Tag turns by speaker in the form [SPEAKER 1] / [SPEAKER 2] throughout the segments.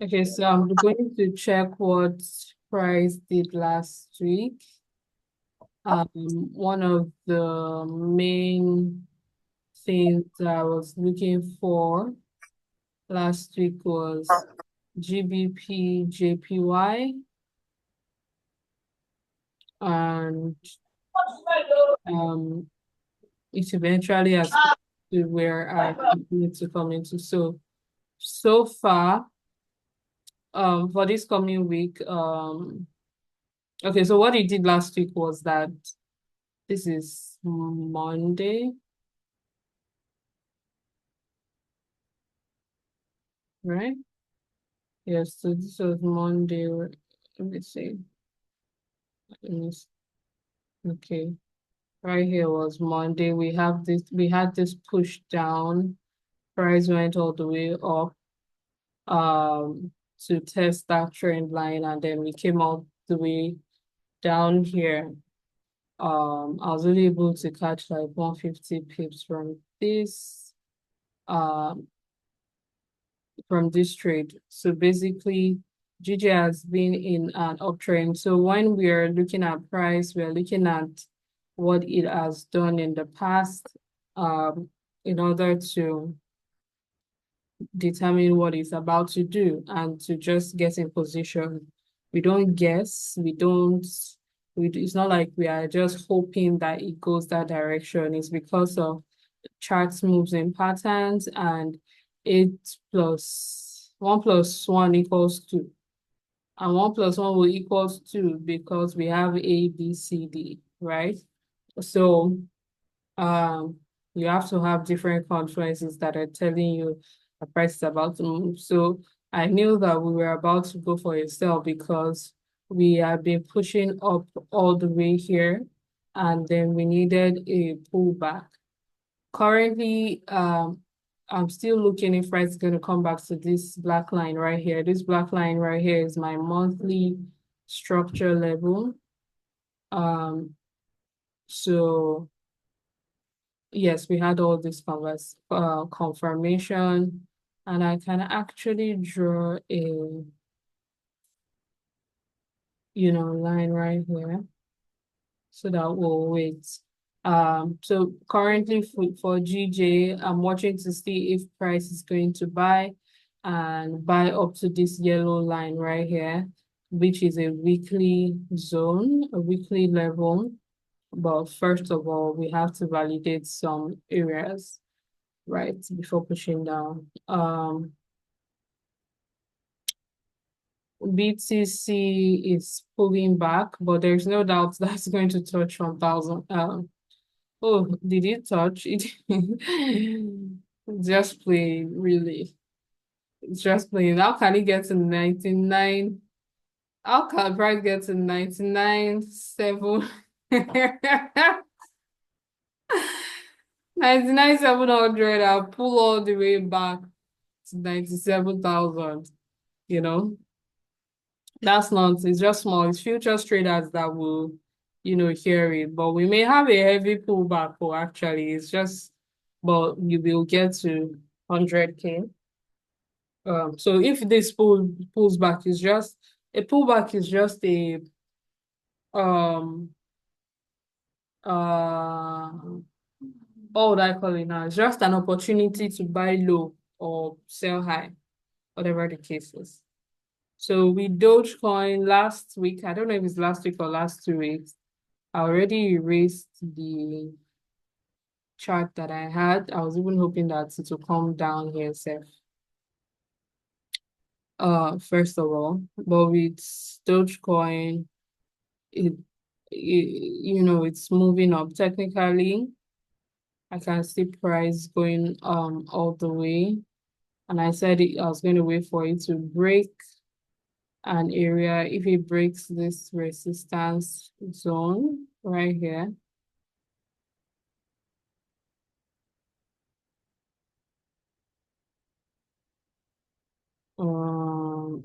[SPEAKER 1] Okay, so I'm going to check what price did last week. One of the main things that I was looking for last week was GBP JPY, and um it eventually has come to where I need to come into. So far, for this coming week, okay, so what it did last week was that this is Monday, right? Yes, so this was Monday. Let me see. Let me s- Okay, right here was Monday. We had this push down. Price went all the way up to test that trend line, and then we came all the way down here. I was only able to catch like 150 pips um from this trade. So basically, GJ has been in an uptrend. So when we are looking at price, we are looking at what it has done in the past, in order to determine what it's about to do and to just get in position. We don't guess, it's not like we are just hoping that it goes that direction. It's because of charts moves in patterns, and 1 plus 1 equals 2. And 1 plus 1 will equals 2 because we have A, B, C, D, right? So um you have to have different confluences that are telling you the price is about to move. So I knew that we were about to go for a sell because we have been pushing up all the way here, and then we needed a pullback. Currently, I'm still looking if price is going to come back to this black line right here. This black line right here is my monthly structure level. So yes, we had all this confirmation, and I can actually draw a, line right here so that we'll wait. So currently for GJ, I'm watching to see if price is going to buy and buy up to this yellow line right here, which is a weekly zone, a weekly level. But first of all, we have to validate some areas, right, before pushing down. BTC is pulling back, but there's no doubt that's going to touch 1,000. Oh, did it touch it? Just playing, really. It's just playing. How can it get to 99? How can price get to 99.7? 99,700. I'll pull all the way back to 97,000. You know, that's not, it's just small. It's futures traders that will, hear it. But we may have a heavy pullback, or actually, it's just, but you will get to 100K. So if this pulls back, is just a pullback, is just a um uh what would I call it now? It's just an opportunity to buy low or sell high, whatever the case is. So with Dogecoin last week, I don't know if it's last week or last 2 weeks, I already erased the chart that I had. I was even hoping that it will come down here, Seth. First of all, but with Dogecoin, it, it's moving up. Technically, I can see price going all the way. And I said I was going to wait for it to break an area. If it breaks this resistance zone right here,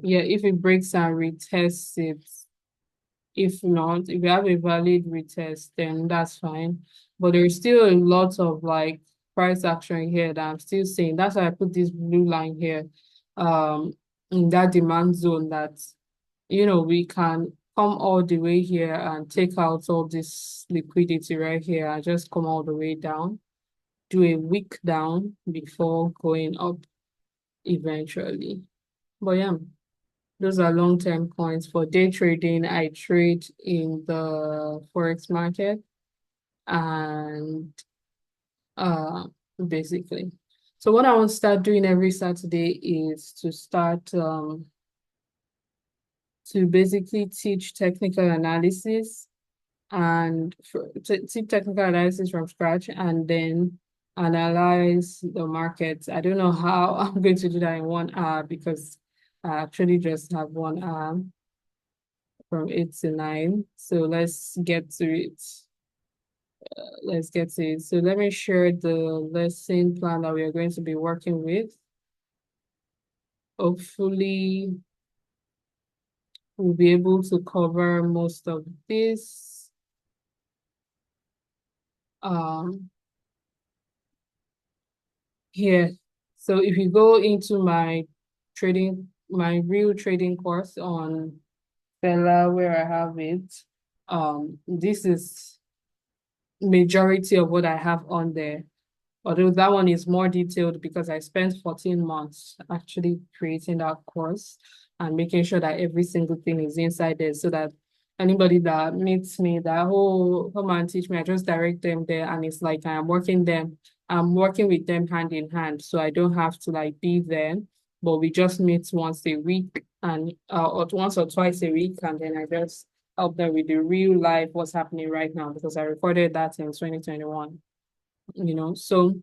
[SPEAKER 1] yeah, if it breaks and retests it, if not, if you have a valid retest, then that's fine. But there's still a lot of like price action here that I'm still seeing. That's why I put this blue line here. Um, in that demand zone that, we can come all the way here and take out all this liquidity right here and just come all the way down, do a wick down before going up eventually. But yeah, those are long-term coins. For day trading, I trade in the Forex market and uh basically. So what I want to start doing every Saturday is to start to basically teach technical analysis and to teach technical analysis from scratch and then analyze the markets. I don't know how I'm going to do that in 1 hour because I actually just have 1 hour from 8 to 9. So let's get to it. Let's get to it. So let me share the lesson plan that we are going to be working with. Hopefully, we'll be able to cover most of this. Here. So if you go into my real trading course on Bella, where I have it, this is majority of what I have on there. Although that one is more detailed because I spent 14 months actually creating that course and making sure that every single thing is inside there so that anybody that meets me, that whole come and teach me, I just direct them there and it's like I'm working with them hand in hand. So I don't have to like be there, but we just meet once a week and or once or twice a week and then I just help them with the real life what's happening right now because I recorded that in 2021. So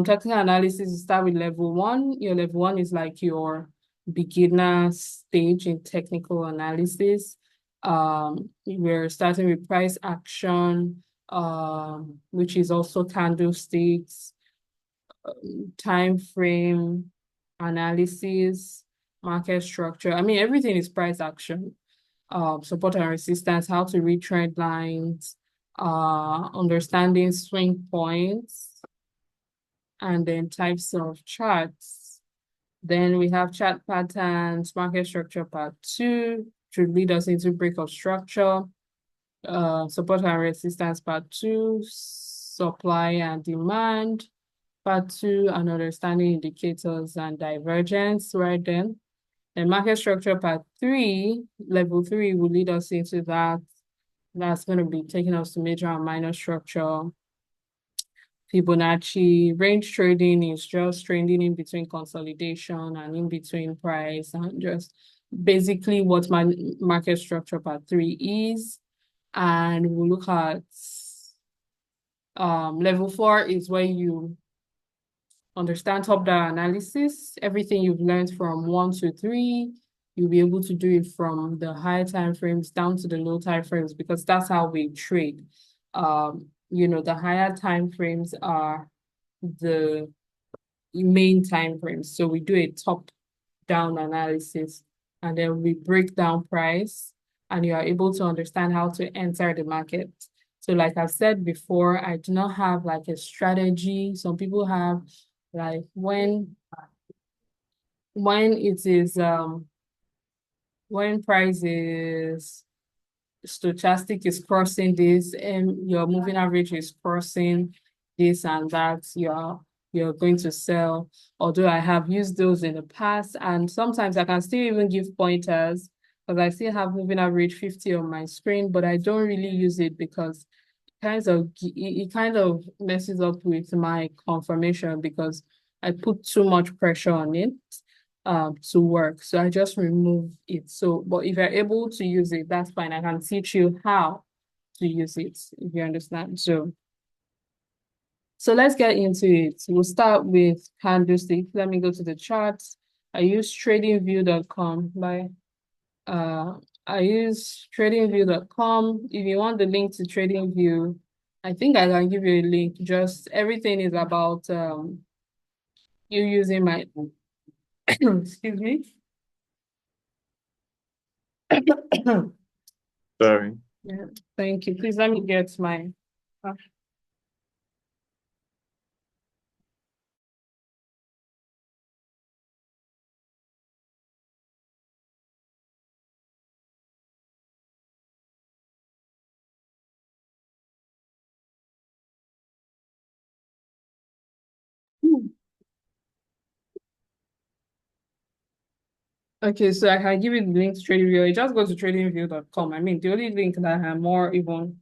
[SPEAKER 1] technical analysis, you start with level one. Your level one is like your beginner stage in technical analysis. We're starting with price action, which is also candlesticks, time frame analysis, market structure. I mean, everything is price action. Support and resistance, how to read trend lines, understanding swing points, and then types of charts. Then we have chart patterns, market structure part 2, should lead us into break of structure, support and resistance part 2, supply and demand part 2, and understanding indicators and divergence right then. And market structure part 3, level 3 will lead us into that. That's going to be taking us to major and minor structure. Fibonacci range trading is just trading in between consolidation and in between price and just basically what my market structure part 3 is. And we'll look at level 4 is where you understand top-down analysis. Everything you've learned from 1 to 3, you'll be able to do it from the high time frames down to the low time frames because that's how we trade. The higher time frames are the main time frames. So we do a top-down analysis and then we break down price and you are able to understand how to enter the market. So like I've said before, I do not have like a strategy. Some people have like when it is when price is stochastic is crossing this and your moving average is crossing this and that, you're going to sell. Although I have used those in the past and sometimes I can still even give pointers because I still have moving average 50 on my screen, but I don't really use it because it kind of messes up with my confirmation because I put too much pressure on it to work. So I just remove it. So, but if you're able to use it, that's fine. I can teach you how to use it, if you understand. So let's get into it. We'll start with candlestick. Let me go to the charts. I use tradingview.com. I use tradingview.com. If you want the link to TradingView, I think I can give you a link. Just everything is about you using my excuse me.
[SPEAKER 2] Sorry.
[SPEAKER 1] Yeah, thank you. Please let me get my Okay, so I can give you the link to TradingView. You just go to tradingview.com. I mean, the only link that I'm more even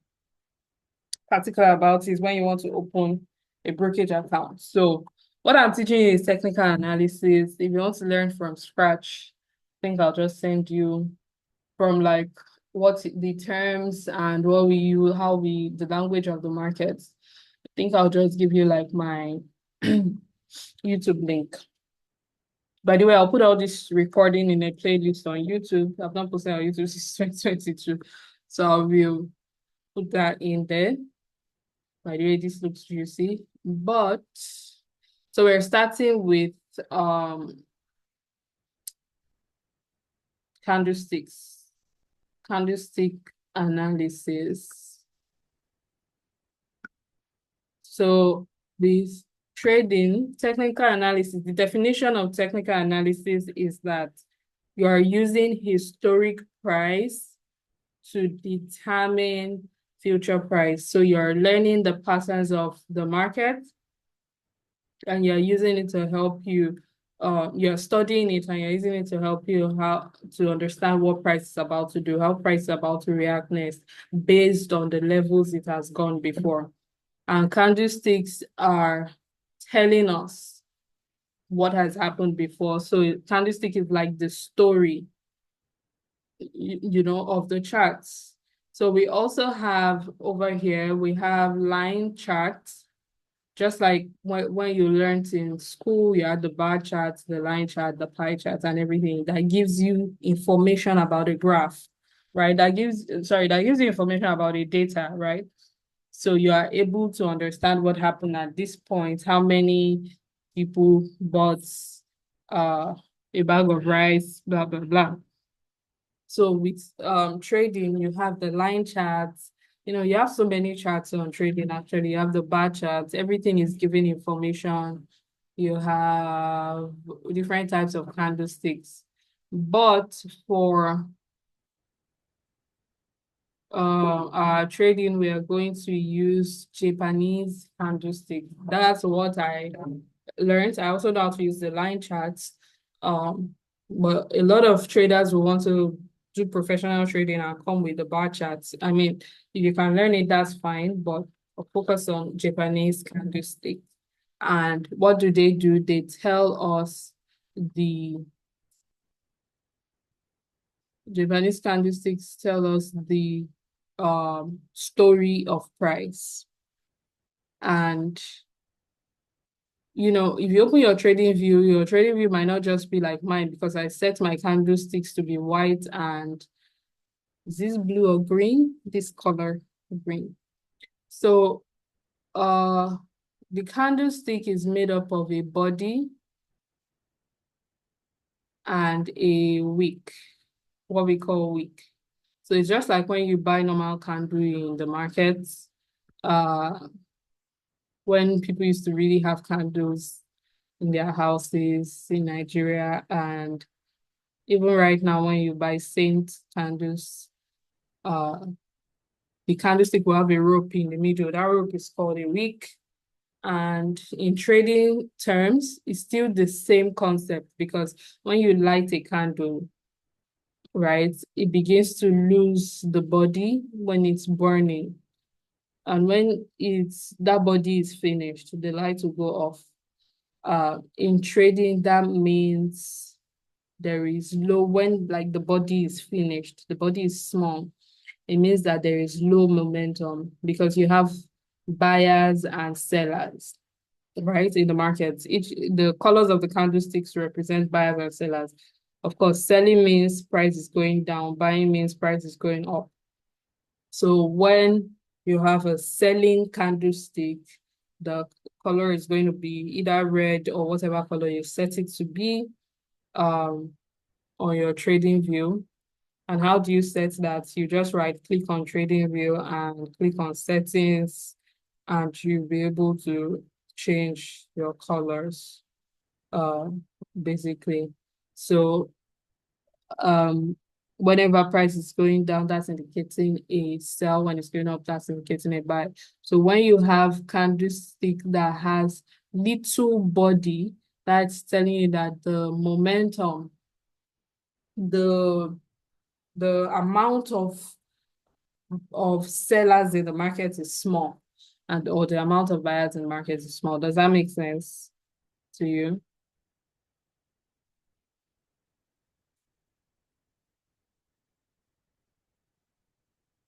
[SPEAKER 1] particular about is when you want to open a brokerage account. So what I'm teaching you is technical analysis. If you want to learn from scratch, I think I'll just send you from like what the terms and what we use, how we, the language of the market. I think I'll just give you like my YouTube link. By the way, I'll put all this recording in a playlist on YouTube. I've not posted on YouTube since 2022. So I will put that in there. By the way, this looks juicy. But so we're starting with candlesticks, candlestick analysis. So this trading, technical analysis, the definition of technical analysis is that you are using historic price to determine future price. So you're learning the patterns of the market and you're using it to help you, you're studying it and you're using it to help you how to understand what price is about to do, how price is about to react next based on the levels it has gone before. And candlesticks are telling us what has happened before. So candlestick is like the story, you know, of the charts. So we also have over here, we have line charts, just like when you learned in school, you had the bar charts, the line chart, the pie chart, and everything that gives you information about a graph, right? That gives you information about the data, right? So you are able to understand what happened at this point, how many people bought a bag of rice, blah, blah, blah. So with trading, you have the line charts. You know, you have so many charts on trading actually. You have the bar charts, everything is giving information. You have different types of candlesticks. But for trading, we are going to use Japanese candlestick. That's what I learned. I also know how to use the line charts. But a lot of traders will want to do professional trading and come with the bar charts. I mean, if you can learn it, that's fine, but focus on Japanese candlestick. And what do? They tell us the Japanese candlesticks tell us the story of price. And you know, if you open your trading view might not just be like mine because I set my candlesticks to be white and is this blue or green? This color green. So the candlestick is made up of a body and a wick, what we call wick. So it's just like when you buy normal candle in the markets, when people used to really have candles in their houses in Nigeria. And even right now, when you buy Saint candles, the candlestick will have a rope in the middle. That rope is called a wick. And in trading terms, it's still the same concept because when you light a candle, right, it begins to lose the body when it's burning. And when that body is finished, the light will go off. In trading, that means there is low when like the body is finished, the body is small. It means that there is low momentum because you have buyers and sellers, right, in the markets. The colors of the candlesticks represent buyers and sellers. Of course, selling means price is going down, buying means price is going up. So when you have a selling candlestick, the color is going to be either red or whatever color you set it to be on your trading view. And how do you set that? You just click on trading view and click on settings and you'll be able to change your colors basically. So whenever price is going down, that's indicating a sell. When it's going up, that's indicating a buy. So when you have candlestick that has little body, that's telling you that the momentum the amount of sellers in the market is small, and or the amount of buyers in the market is small. Does that make sense to you?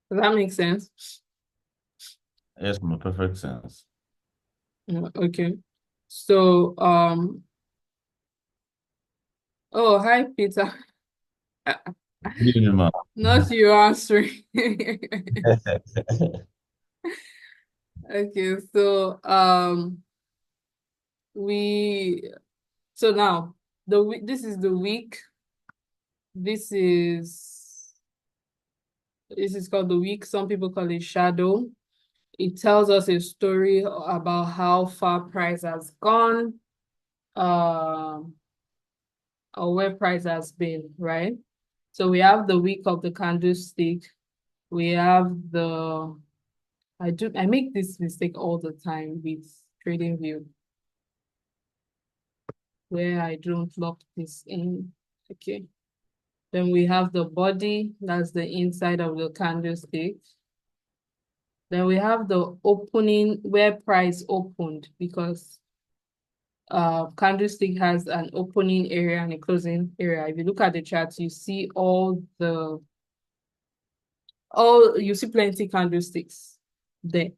[SPEAKER 1] Does that make sense?
[SPEAKER 2] Yes, my perfect sense.
[SPEAKER 1] Okay. So, oh, hi, Peter.
[SPEAKER 2] Good evening, ma'am.
[SPEAKER 1] Not you answering. Okay, so we so now this is the week. This is called the week. Some people call it shadow. It tells us a story about how far price has gone, um, or where price has been, right? So we have the week of the candlestick. We have I make this mistake all the time with TradingView, where I don't lock this in. Okay. Then we have the body, that's the inside of the candlestick. Then we have the opening where price opened, because candlestick has an opening area and a closing area. If you look at the charts, you see you see plenty candlesticks there.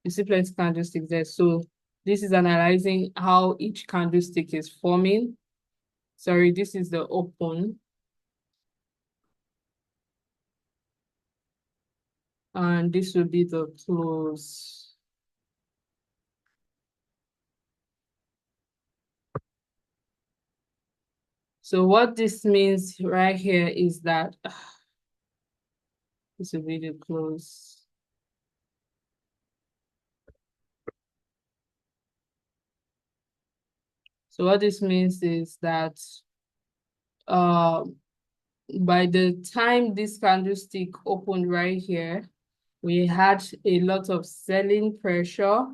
[SPEAKER 1] You see plenty candlesticks there. So this is analyzing how each candlestick is forming. Sorry, this is the open. And this will be the close. So what this means right here is that this will be the close. So what this means is that uh, by the time this candlestick opened right here, we had a lot of selling pressure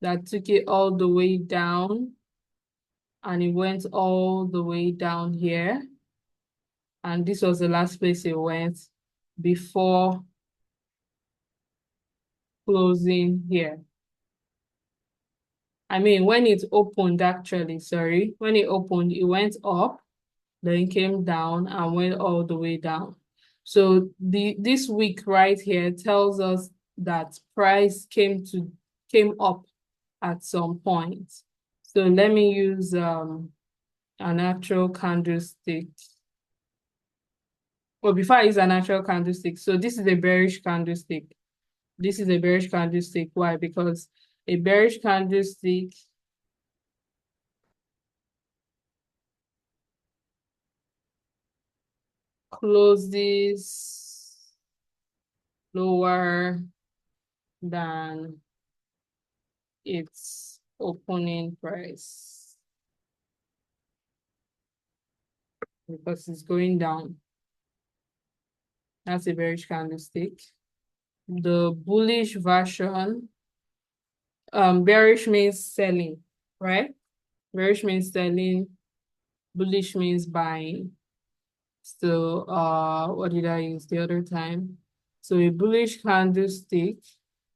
[SPEAKER 1] that took it all the way down, and it went all the way down here. And this was the last place it went before closing here. I mean, when it opened, actually, sorry, when it opened, it went up, then came down and went all the way down. So this week right here tells us that price came up at some point. So let me use an actual candlestick. Well, before I use an actual candlestick, so this is a bearish candlestick. This is a bearish candlestick. Why? Because a bearish candlestick closes lower than its opening price because it's going down. That's a bearish candlestick. The bullish version, bearish means selling, right? Bearish means selling, bullish means buying. So, what did I use the other time? So a bullish candlestick,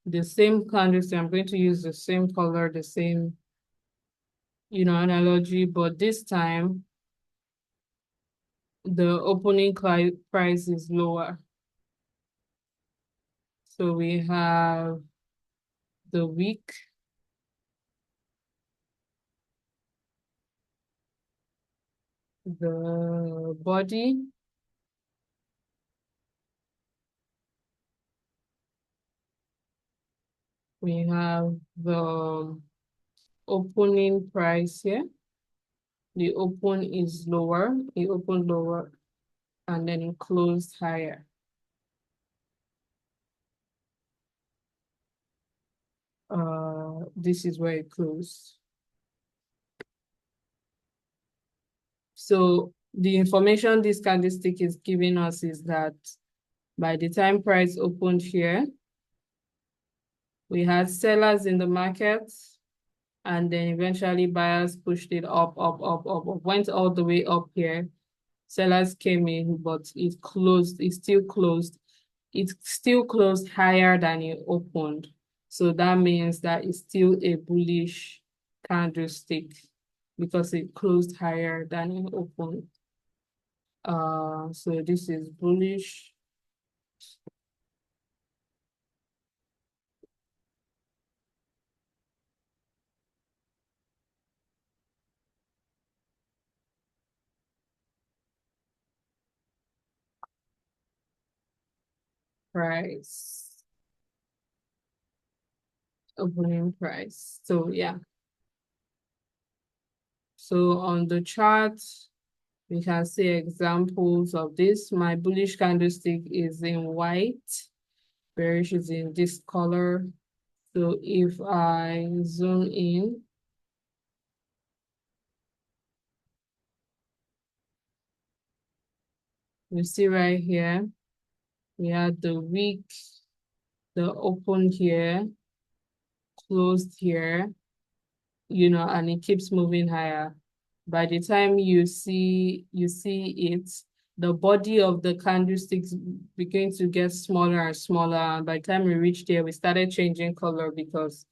[SPEAKER 1] the same candlestick, I'm going to use the same color, the same, analogy, but this time the opening price is lower. So we have the wick, the body, we have the opening price here. The open is lower, it opened lower, and then it closed higher. This is where it closed. So the information this candlestick is giving us is that by the time price opened here, we had sellers in the market, and then eventually buyers pushed it up, up, up, up, up, went all the way up here, sellers came in, but it closed, it still closed. It still closed higher than it opened. So that means that it's still a bullish candlestick because it closed higher than it opened. So this is bullish. Price, opening price. So yeah. So on the chart, we can see examples of this. My bullish candlestick is in white, bearish is in this color. So if I zoom in, you see right here, we had the wick, the open here, closed here, and it keeps moving higher. By the time you see it, the body of the candlesticks begin to get smaller and smaller. And by the time we reached there, we started changing color because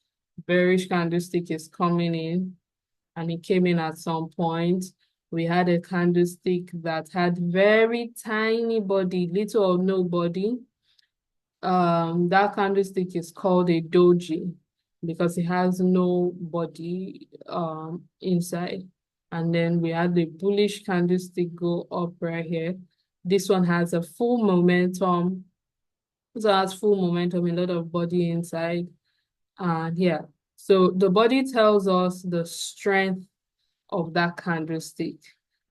[SPEAKER 1] bearish candlestick is coming in, and it came in at some point. We had a candlestick that had very tiny body, little or no body. That candlestick is called a doji because it has no body inside. And then we had the bullish candlestick go up right here. This one has a full momentum. So it has full momentum, a lot of body inside. And yeah, so the body tells us the strength of that candlestick.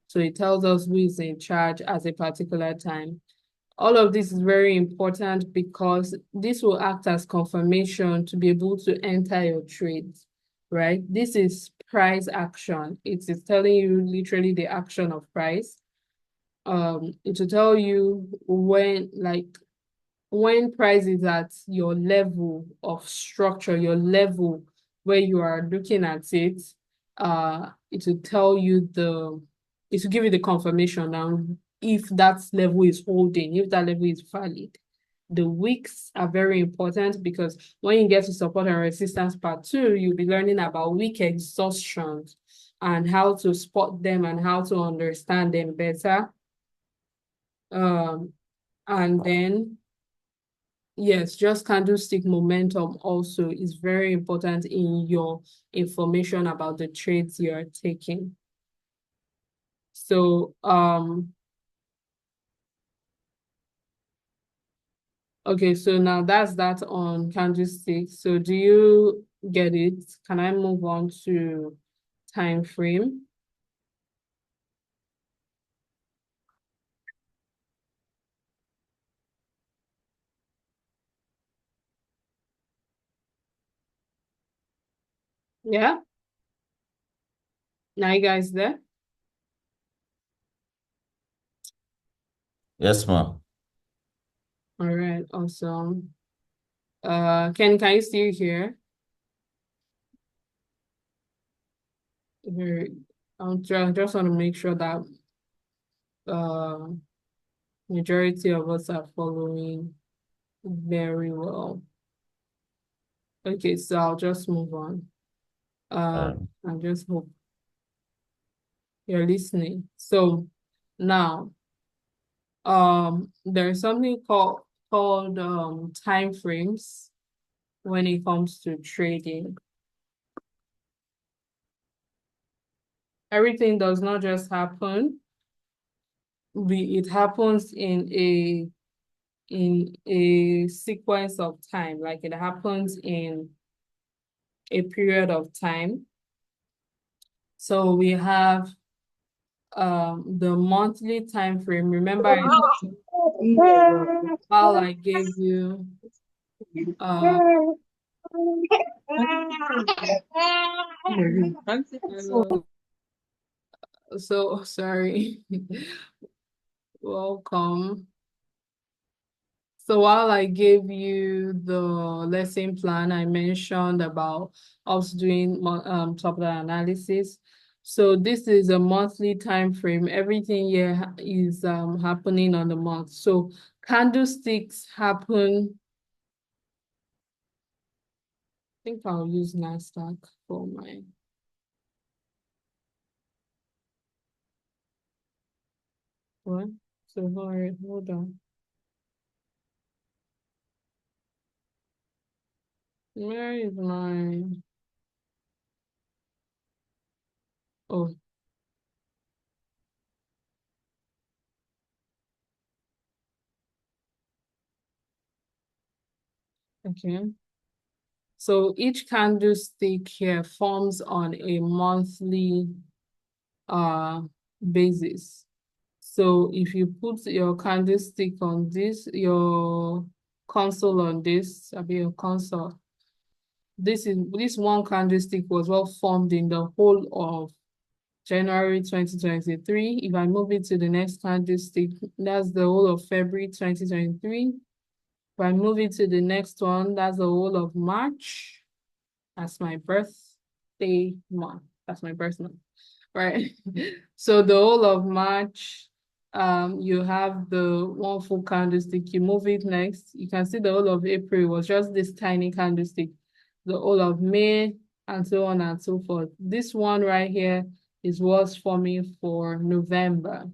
[SPEAKER 1] So it tells us who is in charge at a particular time. All of this is very important because this will act as confirmation to be able to enter your trades, right? This is price action. It is telling you literally the action of price. It will tell you when price is at your level of structure, your level where you are looking at it, it will tell you it will give you the confirmation now if that level is holding, if that level is valid. The wicks are very important because when you get to support and resistance part 2, you'll be learning about wick exhaustions and how to spot them and how to understand them better. And then yes, just candlestick momentum also is very important in your information about the trades you're taking. So, okay, so now that's that on candlestick. So do you get it? Can I move on to time frame? Yeah, now you guys there?
[SPEAKER 2] Yes, ma'am.
[SPEAKER 1] All right, awesome. can you still hear? Very, just want to make sure that uh majority of us are following very well. Okay, so I'll just move on. I just hope you're listening. So now, there's something called time frames when it comes to trading. Everything does not just happen. It happens in a sequence of time, like it happens in a period of time. So we have the monthly time frame. Remember, while I gave you uh so sorry. Welcome. So while I gave you the lesson plan, I mentioned about us doing top down analysis. So this is a monthly time frame. Everything here is happening on the month. So candlesticks happen. I think I'll use NASDAQ for my one. So hold on. Where is my oh okay. So each candlestick here forms on a monthly uh basis. So if you put your candlestick on this, your console on this, I mean your console, this one candlestick was well formed in the whole of January 2023. If I move it to the next candlestick, that's the whole of February 2023. If I move it to the next one, that's the whole of March. That's my birthday month. That's my birth month, right? So the whole of March, you have the one full candlestick. You move it next. You can see the whole of April was just this tiny candlestick. The whole of May, and so on and so forth. This one right here is what's forming for November.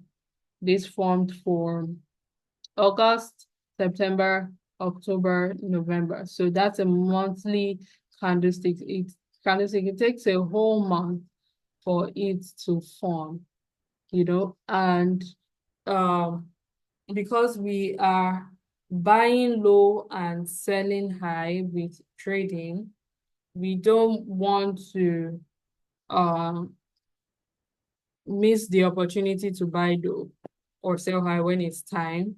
[SPEAKER 1] This formed for August, September, October, November. So that's a monthly candlestick. It takes a whole month for it to form, and um because we are buying low and selling high with trading, we don't want to um miss the opportunity to buy low or sell high when it's time.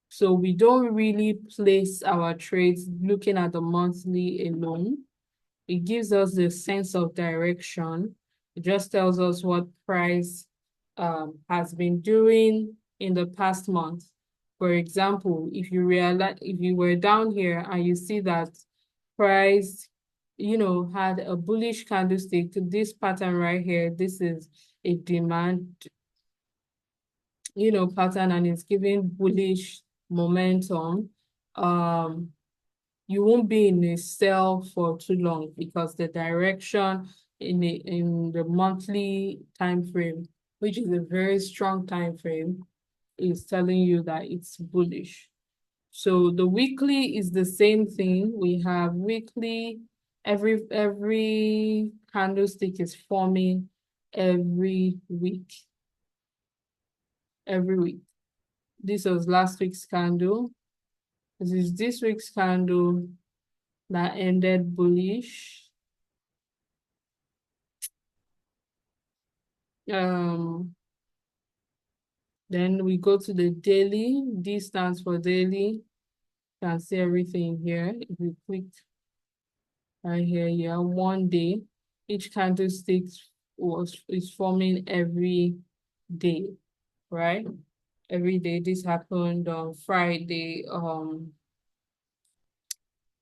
[SPEAKER 1] So we don't really place our trades looking at the monthly alone. It gives us the sense of direction. It just tells us what price has been doing in the past month. For example, if you were down here and you see that price, had a bullish candlestick to this pattern right here, this is a demand, pattern, and it's giving bullish momentum. Um, you won't be in a sell for too long because the direction in the monthly time frame, which is a very strong time frame, is telling you that it's bullish. So the weekly is the same thing. We have weekly, every candlestick is forming every week. Every week. This was last week's candle. This is this week's candle that ended bullish. Then we go to the daily. D stands for daily. You can see everything here. If you click right here, yeah, 1 day. Each candlestick is forming every day, right? Every day. This happened on Friday,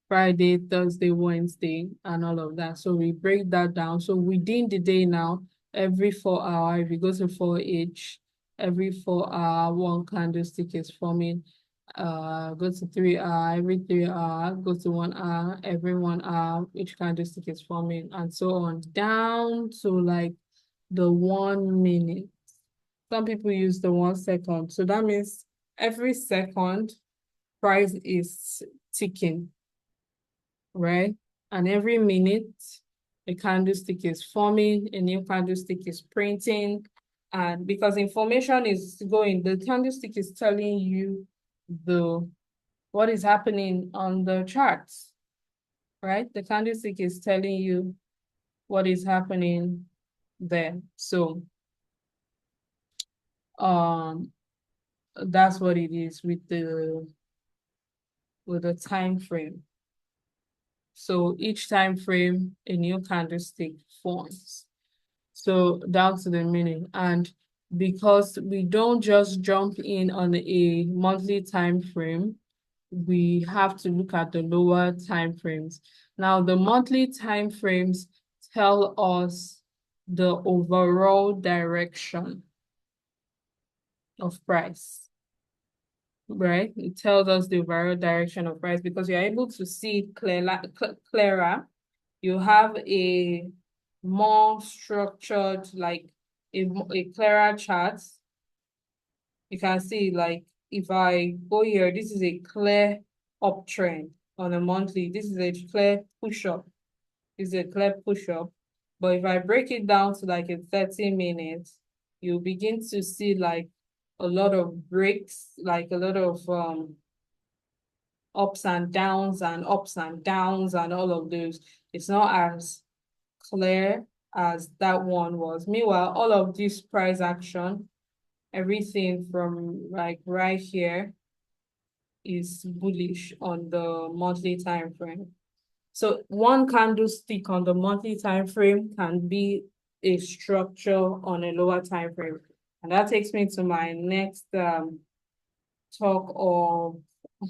[SPEAKER 1] Thursday, Wednesday, and all of that. So we break that down. So within the day now, every 4 hours, if you go to 4H, every 4 hour, one candlestick is forming. Go to 3 hour, every 3 hour, go to 1 hour, every 1 hour, each candlestick is forming, and so on, down to like the 1 minute. Some people use the 1 second. So that means every second, price is ticking, right? And every minute, a candlestick is forming, a new candlestick is printing. And because information is going, the candlestick is telling you what is happening on the charts, right? The candlestick is telling you what is happening there. So um that's what it is with the time frame. So each time frame, a new candlestick forms. So down to the minute. And because we don't just jump in on a monthly time frame, we have to look at the lower time frames. Now, the monthly time frames tell us the overall direction of price, right? It tells us the overall direction of price because you're able to see it clearer. You have a more structured, like a clearer chart. You can see, like, if I go here, this is a clear uptrend on a monthly. This is a clear push-up. This is a clear push-up. But if I break it down to like a 30 minutes, you begin to see like a lot of breaks, like a lot of ups and downs and ups and downs and all of those. It's not as clear as that one was. Meanwhile, all of this price action, everything from like right here is bullish on the monthly time frame. So one candlestick on the monthly time frame can be a structure on a lower time frame. And that takes me to my next talk of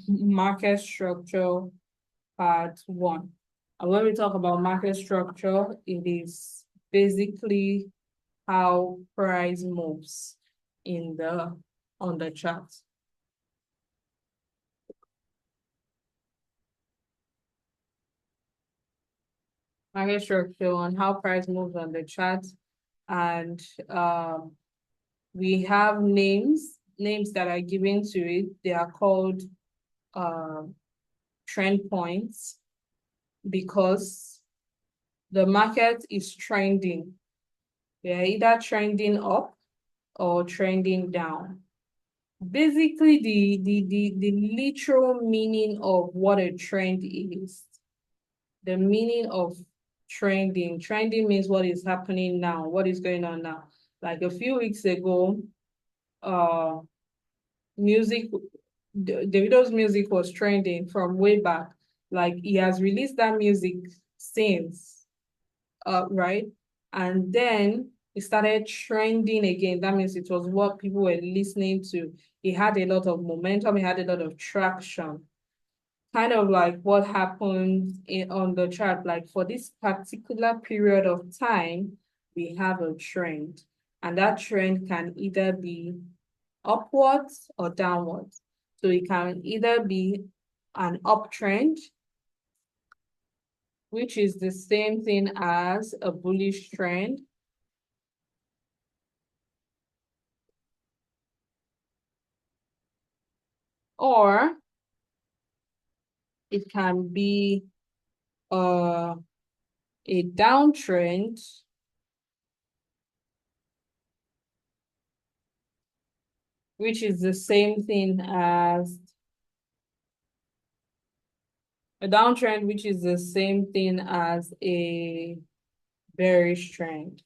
[SPEAKER 1] market structure part one. And when we talk about market structure, it is basically how price moves in the on the chart. Market structure on how price moves on the chart, and we have names that are given to it. They are called trend points because the market is trending. They're either trending up or trending down. Basically, the literal meaning of what a trend is, the meaning of trending. Trending means what is happening now, what is going on now. Like a few weeks ago, music, Davido's music was trending from way back. Like he has released that music since, right? And then it started trending again. That means it was what people were listening to. It had a lot of momentum, it had a lot of traction. Kind of like what happened on the chart, like for this particular period of time, we have a trend. And that trend can either be upwards or downwards. So it can either be an uptrend, which is the same thing as a bullish trend, or it can be a downtrend, which is the same thing as a downtrend, which is the same thing as a bearish trend.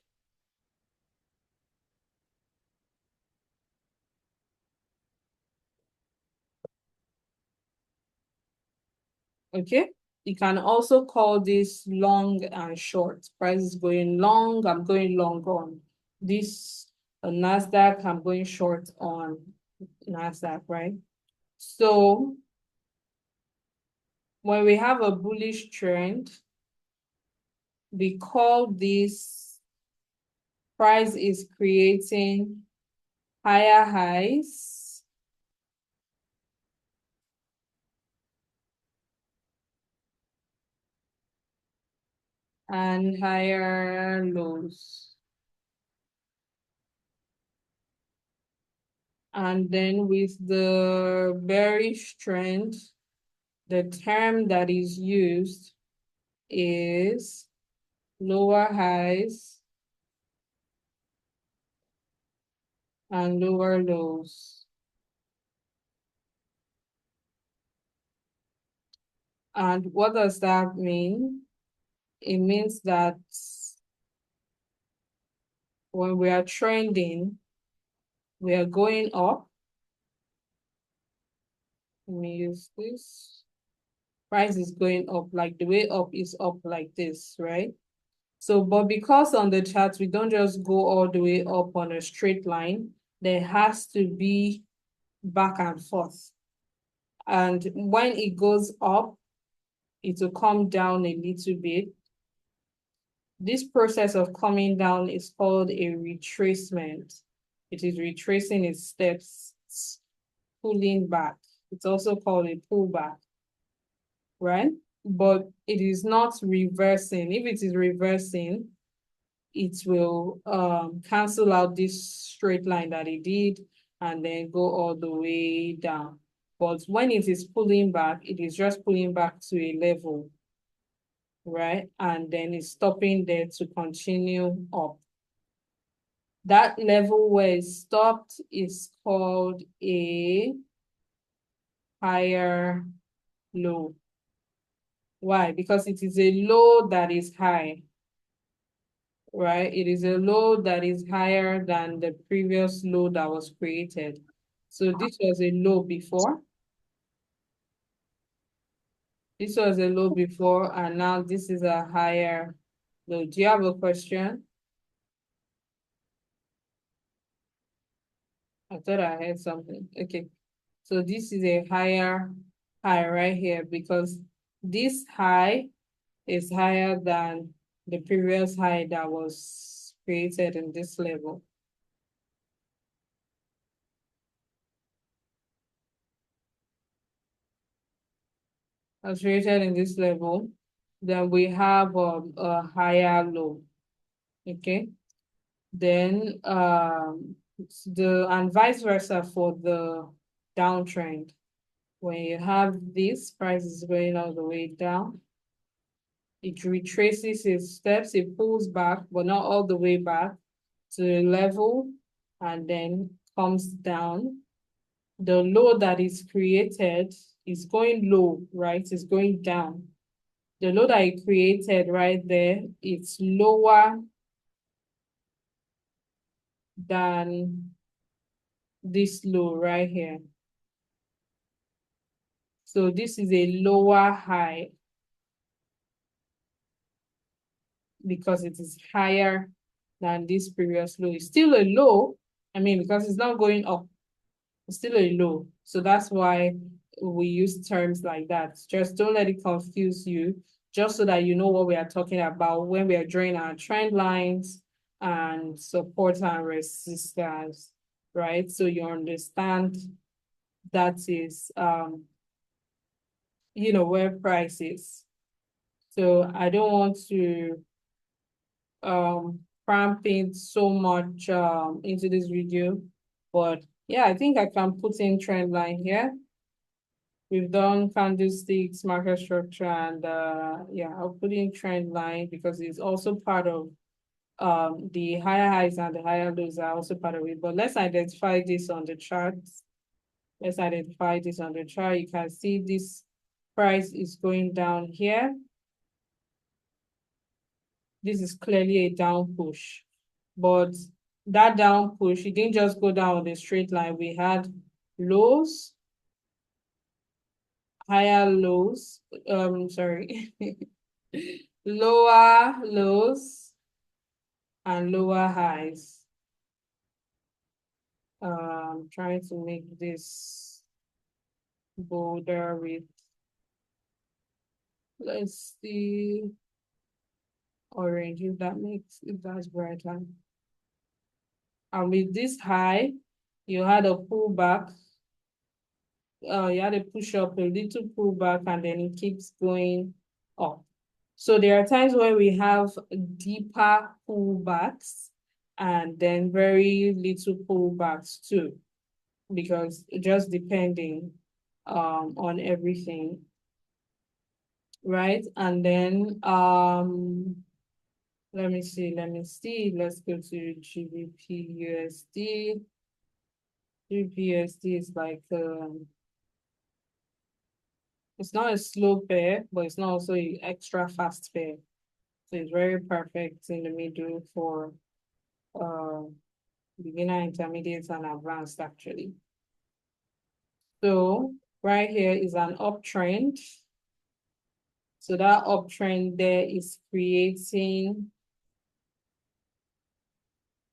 [SPEAKER 1] Okay. You can also call this long and short. Price is going long, I'm going long on this NASDAQ, I'm going short on NASDAQ, right? So when we have a bullish trend, we call this price is creating higher highs and higher lows. And then with the bearish trend, the term that is used is lower highs and lower lows. And what does that mean? It means that when we are trending, we are going up. Let me use this. Price is going up, like the way up is up like this, right? So, but because on the chart, we don't just go all the way up on a straight line, there has to be back and forth. And when it goes up, it will come down a little bit. This process of coming down is called a retracement. It is retracing its steps, pulling back. It's also called a pullback, right? But it is not reversing. If it is reversing, it will cancel out this straight line that it did and then go all the way down. But when it is pulling back, it is just pulling back to a level, right? And then it's stopping there to continue up. That level where it stopped is called a higher low. Why? Because it is a low that is high, right? It is a low that is higher than the previous low that was created. So this was a low before. This was a low before, and now this is a higher low. Do you have a question? I thought I heard something. Okay. So this is a higher high right here because this high is higher than the previous high that was created in this level. Was created in this level. Then we have a higher low. Okay. Then and vice versa for the downtrend. When you have this price is going all the way down, it retraces its steps, it pulls back, but not all the way back to a level and then comes down. The low that is created is going low, right? It's going down. The low that it created right there, it's lower than this low right here. So this is a lower high because it is higher than this previous low. It's still a low, I mean, because it's not going up, it's still a low. So that's why we use terms like that. Just don't let it confuse you, just so that you know what we are talking about when we are drawing our trend lines and support and resistance, right? So you understand that is where price is. So I don't want to cramp in so much into this video, but yeah, I think I can put in trend line here. We've done candlesticks, market structure, and yeah, I'll put in trend line because it's also part of the higher highs and the higher lows are also part of it. But let's identify this on the chart. Let's identify this on the chart. You can see this price is going down here. This is clearly a down push, but that down push, it didn't just go down the straight line. We had lows, higher lows, sorry, lower lows and lower highs. Trying to make this bolder with, let's see, orange, if that's brighter. And with this high, you had a pullback. You had a push up, a little pullback, and then it keeps going up. So there are times where we have deeper pullbacks and then very little pullbacks too, because just depending on everything, right? And then let me see. Let's go to GBP USD. GBP USD is like it's not a slow pair, but it's not also an extra fast pair. So it's very perfect in the middle for uh, beginner, intermediate, and advanced actually. So right here is an uptrend. So that uptrend there is creating,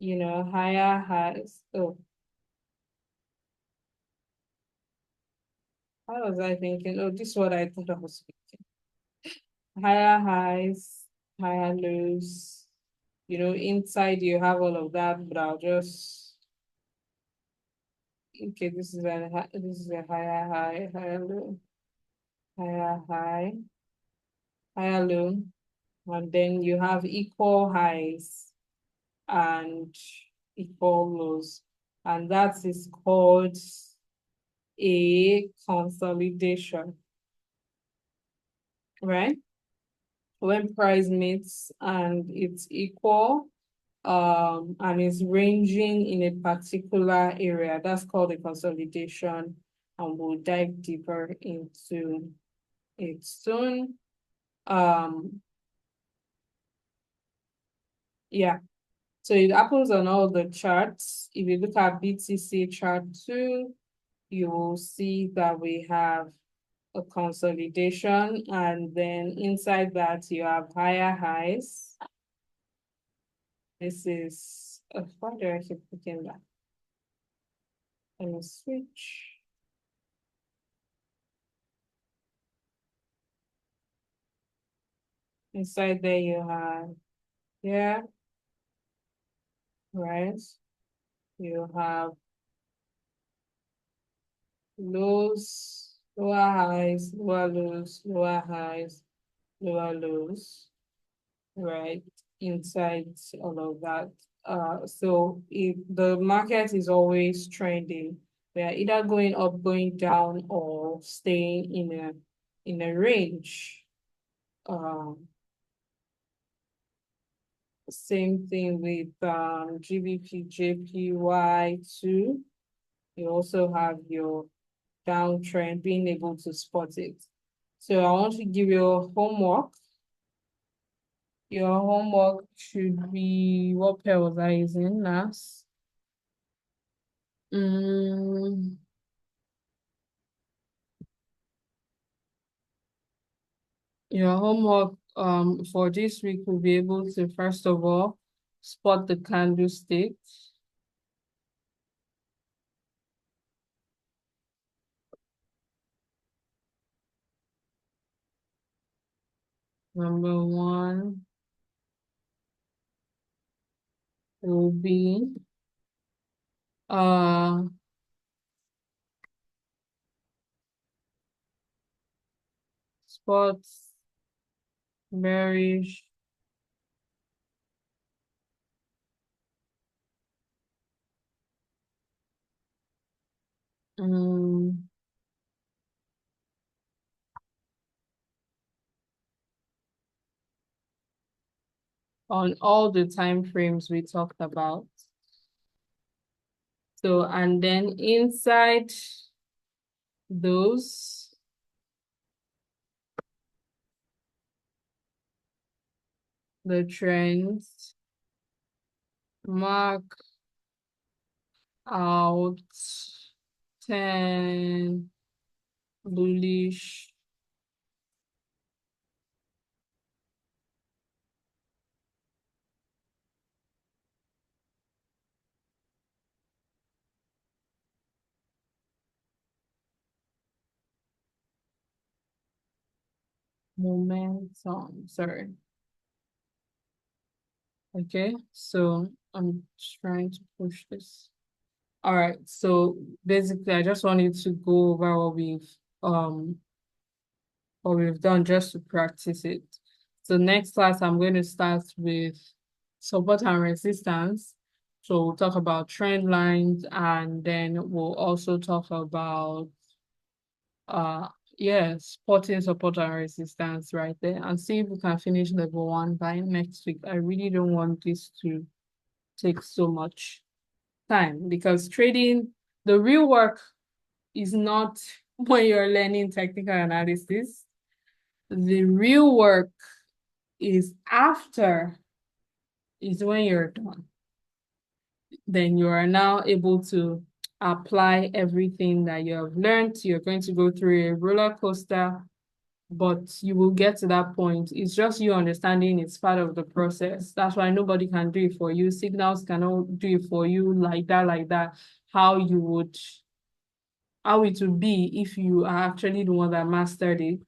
[SPEAKER 1] higher highs. Oh, how was I thinking? Oh, this is what I thought I was thinking. Higher highs, higher lows. Inside you have all of that, but I'll just okay, this is a higher high, higher low, higher high, higher low, and then you have equal highs and equal lows, and that is called a consolidation, right? When price meets and it's equal, and is ranging in a particular area, that's called a consolidation, and we'll dive deeper into it soon. Yeah, so it happens on all the charts. If you look at BTC chart 2, you will see that we have a consolidation, and then inside that you have higher highs. This is why do I keep picking that? Let me switch. Inside there you have, yeah, right? You have lows, lower highs, lower lows, lower highs, lower lows, right? Inside all of that. So if the market is always trending, we are either going up, going down, or staying in a range. Same thing with GBP, JPY too. You also have your downtrend, being able to spot it. So I want to give you a homework. Your homework should be, what pair was I using last? Mm, your homework for this week will be able to, first of all, spot the candlestick. Number one will be uh spots bearish um on all the time frames we talked about. So, and then inside those, the trends, mark out 10 bullish momentum. Sorry. Okay, so I'm trying to push this. All right, so basically I just wanted to go over um what we've done just to practice it. So next class, I'm going to start with support and resistance. So we'll talk about trend lines, and then we'll also talk about uh yeah, spotting support and resistance right there, and see if we can finish level 1 by next week. I really don't want this to take so much time, because trading, the real work is not when you're learning technical analysis. The real work is after, is when you're done. Then you are now able to apply everything that you have learned. You're going to go through a roller coaster, but you will get to that point. It's just you understanding it's part of the process. That's why nobody can do it for you. Signals cannot do it for you like that. How you would, how it would be if you are actually the one that mastered it.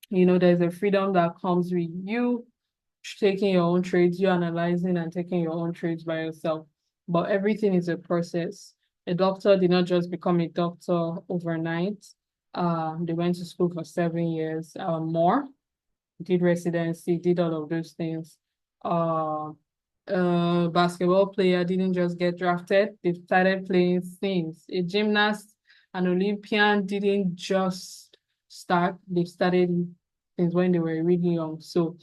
[SPEAKER 1] There's a freedom that comes with you taking your own trades, you analyzing and taking your own trades by yourself. But everything is a process. A doctor did not just become a doctor overnight. They went to school for 7 years, more, did residency, did all of those things. Uh, Basketball player didn't just get drafted, they started playing since. A gymnast, an Olympian didn't just start, they started since when they were really young. So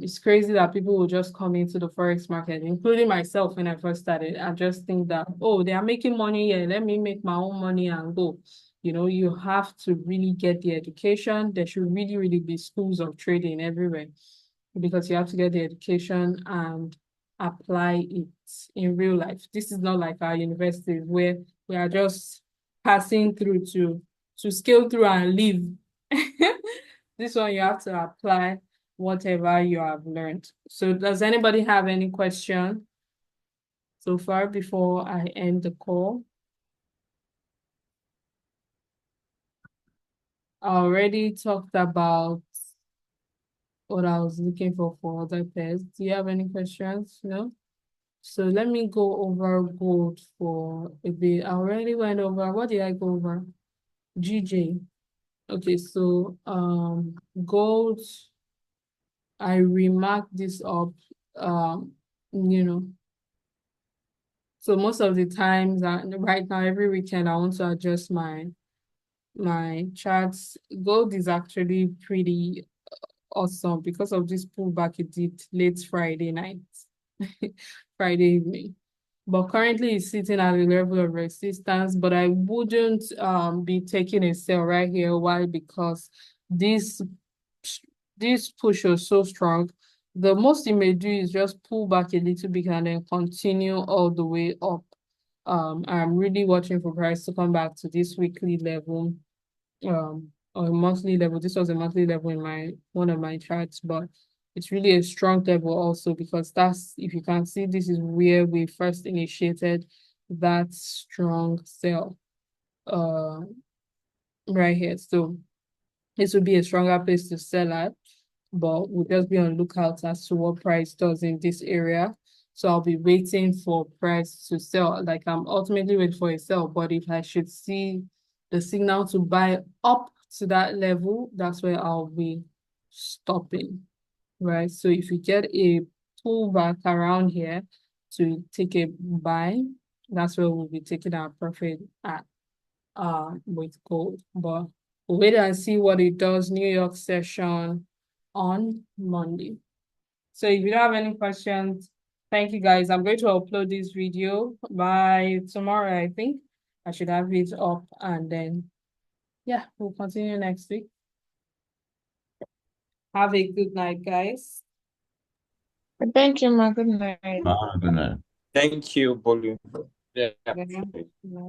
[SPEAKER 1] it's crazy that people will just come into the forex market, including myself when I first started. I just think that, oh, they are making money here, let me make my own money and go. You know, you have to really get the education. There should really, really be schools of trading everywhere because you have to get the education and apply it in real life. This is not like our universities where we are just passing through to scale through and leave. This one you have to apply whatever you have learned. So does anybody have any question so far before I end the call? I already talked about what I was looking for other pairs. Do you have any questions? No? So let me go over gold for a bit. I already went over, what did I go over? GJ. Okay, so gold, I remarked this up, um, you know. So most of the times, right now, every weekend, I want to adjust my charts. Gold is actually pretty awesome because of this pullback it did late Friday night, Friday evening. But currently it's sitting at a level of resistance, but I wouldn't be taking a sell right here. Why? Because this this push was so strong. The most it may do is just pull back a little bit and then continue all the way up. I'm really watching for price to come back to this weekly level, or monthly level. This was a monthly level in my one of my charts, but it's really a strong level also because that's, if you can see, this is where we first initiated that strong sell uh right here. So this would be a stronger place to sell at, but we'll just be on lookout as to what price does in this area. So I'll be waiting for price to sell. Like I'm ultimately waiting for a sell, but if I should see the signal to buy up to that level, that's where I'll be stopping, right? So if you get a pullback around here to take a buy, that's where we'll be taking our profit at with gold. But we'll wait and see what it does. New York session on Monday. So if you don't have any questions, thank you guys. I'm going to upload this video by tomorrow, I think. I should have it up and then yeah, we'll continue next week. Have a good night, guys.
[SPEAKER 3] Thank you, ma. Good night.
[SPEAKER 2] Good night.
[SPEAKER 4] Thank you, Bolu. Yeah.
[SPEAKER 1] Yeah. Yeah.